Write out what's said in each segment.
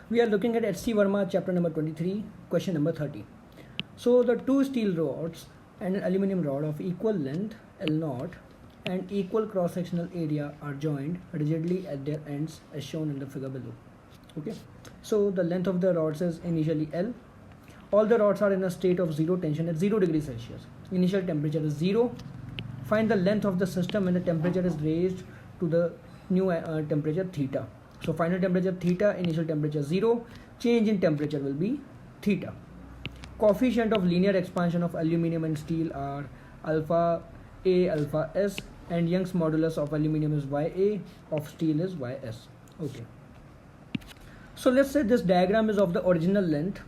We are looking at H.C. Verma chapter number 23, question number 30. So the two steel rods and an aluminum rod of equal length L0 and equal cross-sectional area are joined rigidly at their ends as shown in the figure below. Okay, so the length of the rods is initially L. All the rods are in a state of zero tension at 0 degrees Celsius. Initial temperature is 0. Find the length of the system when the temperature is raised to the new temperature theta. So final temperature theta, initial temperature 0, change in temperature will be theta. Coefficient of linear expansion of aluminum and steel are alpha A, alpha S, and Young's modulus of aluminum is Ya, of steel is Ys. Okay. So let's say this diagram is of the original length.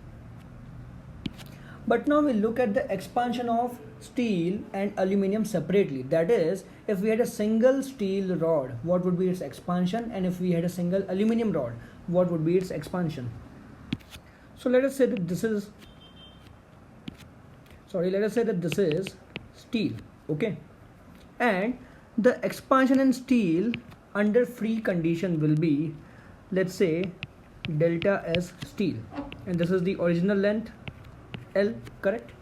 But now we look at the expansion of steel and aluminum separately. That is, if we had a single steel rod, what would be its expansion? And if we had a single aluminum rod, what would be its expansion? So let us say that this is steel, okay? And the expansion in steel under free condition will be, let's say, delta S steel. And this is the original length, L, correct?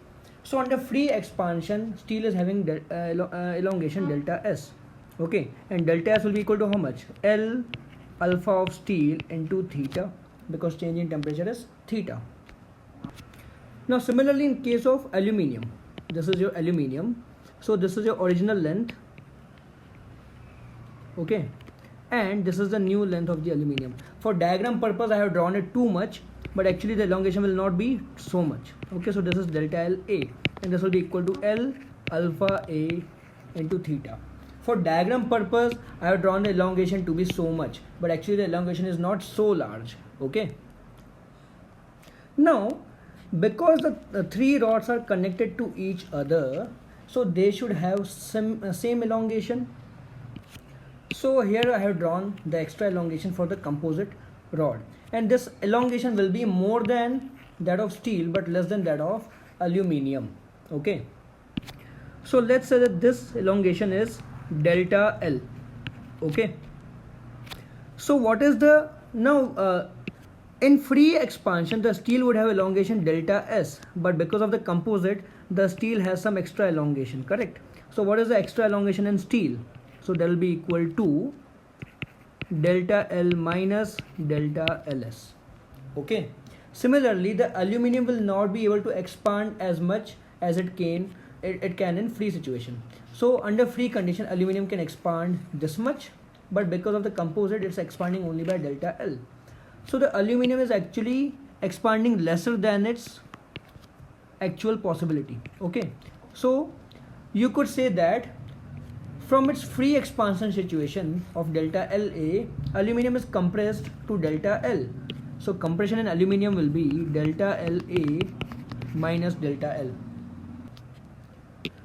So under free expansion, steel is having elongation delta S, okay? And delta S will be equal to how much? L alpha of steel into theta, because change in temperature is theta. Now similarly in case of aluminium, this is your aluminium. So this is your original length, okay? And this is the new length of the aluminium. For diagram purpose, I have drawn it too much, but actually the elongation will not be so much. Okay, so this is delta L A, and this will be equal to L alpha A into theta. For diagram purpose, I have drawn the elongation to be so much, but actually the elongation is not so large. Okay. Now, because the three rods are connected to each other, so they should have same elongation. So here I have drawn the extra elongation for the composite rod, and this elongation will be more than that of steel but less than that of aluminium. Okay, so let's say that this elongation is delta L. Okay, so what is the now in free expansion the steel would have elongation delta S, but because of the composite the steel has some extra elongation, correct? So what is the extra elongation in steel? So that will be equal to delta L minus delta LS. Okay. Similarly, the aluminium will not be able to expand as much as it can in free situation. So under free condition, aluminium can expand this much, but because of the composite, it's expanding only by delta L. So the aluminium is actually expanding lesser than its actual possibility. Okay. So you could say that from its free expansion situation of delta LA, aluminum is compressed to delta L. So compression in aluminum will be delta LA minus delta L.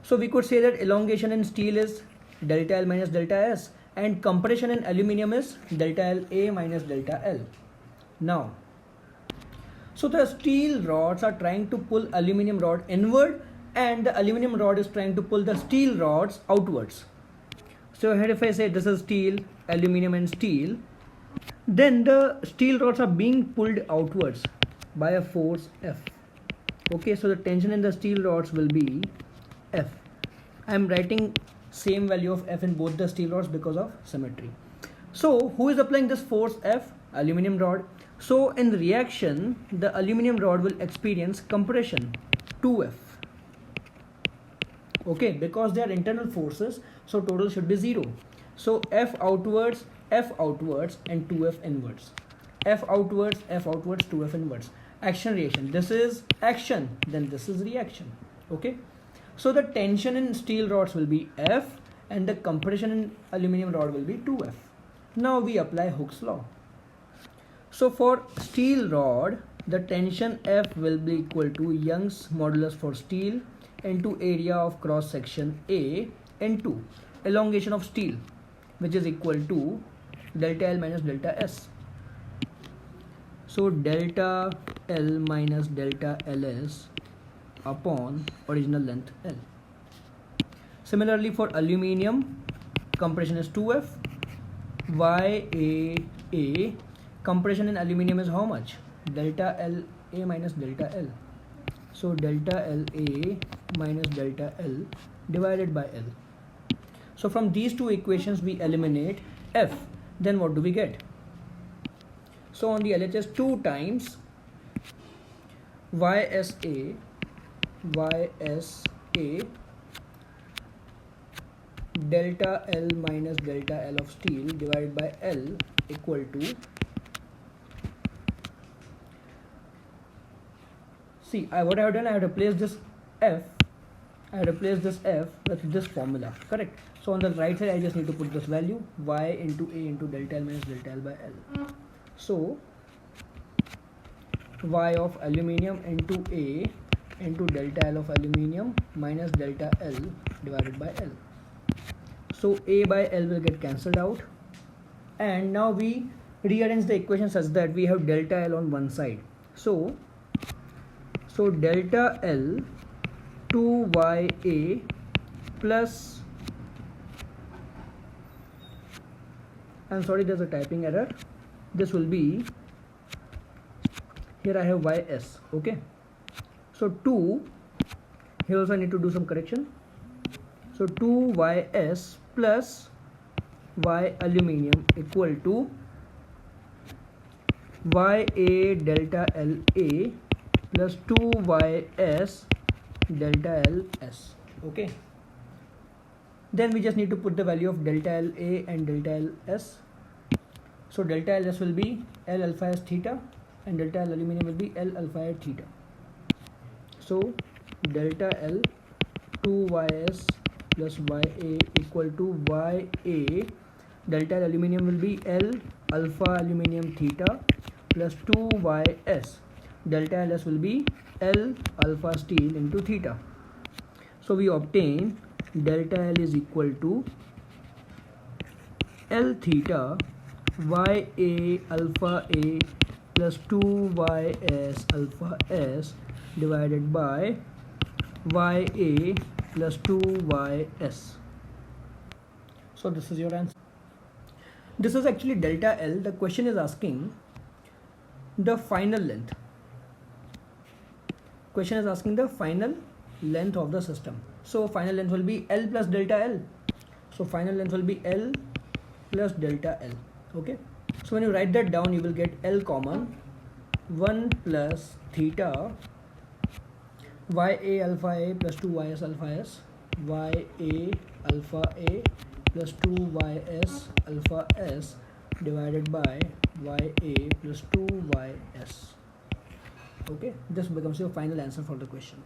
So we could say that elongation in steel is delta L minus delta S, and compression in aluminum is delta LA minus delta L. Now, so the steel rods are trying to pull aluminum rod inward, and the aluminum rod is trying to pull the steel rods outwards. So here if I say this is steel, aluminum and steel, then the steel rods are being pulled outwards by a force F. Okay, so the tension in the steel rods will be F. I am writing same value of F in both the steel rods because of symmetry. So who is applying this force F? Aluminum rod. So in reaction, the aluminum rod will experience compression 2F. Okay, because they are internal forces, so total should be 0. So F outwards, and 2F inwards. F outwards, 2F inwards. Action reaction. This is action, then this is reaction. Okay. So the tension in steel rods will be F, and the compression in aluminum rod will be 2F. Now we apply Hooke's law. So for steel rod, the tension F will be equal to Young's modulus for steel into area of cross section A into elongation of steel, which is equal to delta L minus delta S. So delta L minus delta LS upon original length L. Similarly for aluminium, compression is 2F, YAA compression in aluminium is how much? Delta L A minus delta L. So delta L A minus delta L divided by L. So from these two equations we eliminate F. Then what do we get? So on the LHS 2 times YSA delta L minus delta L of steel divided by L equal to, see, what I have done, I have replaced this F with this formula, correct? So on the right side I just need to put this value, Y into A into delta L minus delta L by L. So Y of aluminium into A into delta L of aluminium minus delta L divided by L. So A by L will get cancelled out, and now we rearrange the equation such that we have delta L on one side. So delta L 2YA plus, I'm sorry, there's a typing error. This will be, here I have YS, okay? So 2, here also I need to do some correction. So 2YS plus Y aluminium equal to YA delta LA plus 2YS delta LS, okay? Then we just need to put the value of delta LA and delta LS. So delta LS will be L alpha S theta and delta L aluminium will be L alpha A theta. So delta L 2YS plus YA equal to YA delta L aluminium will be L alpha aluminium theta plus 2YS delta LS will be L alpha steel into theta. So we obtain delta L is equal to L theta YA alpha A plus 2YS alpha S divided by YA plus 2YS. So this is your answer. This is actually delta L. The question is asking the final length. Question is asking the final length of the system. So final length will be L plus delta L. So final length will be L plus delta L. Okay. So when you write that down, you will get L common 1 plus theta YA alpha A plus 2YS alpha S, YA alpha A plus 2YS alpha S divided by YA plus 2YS. Okay, this becomes your final answer for the question.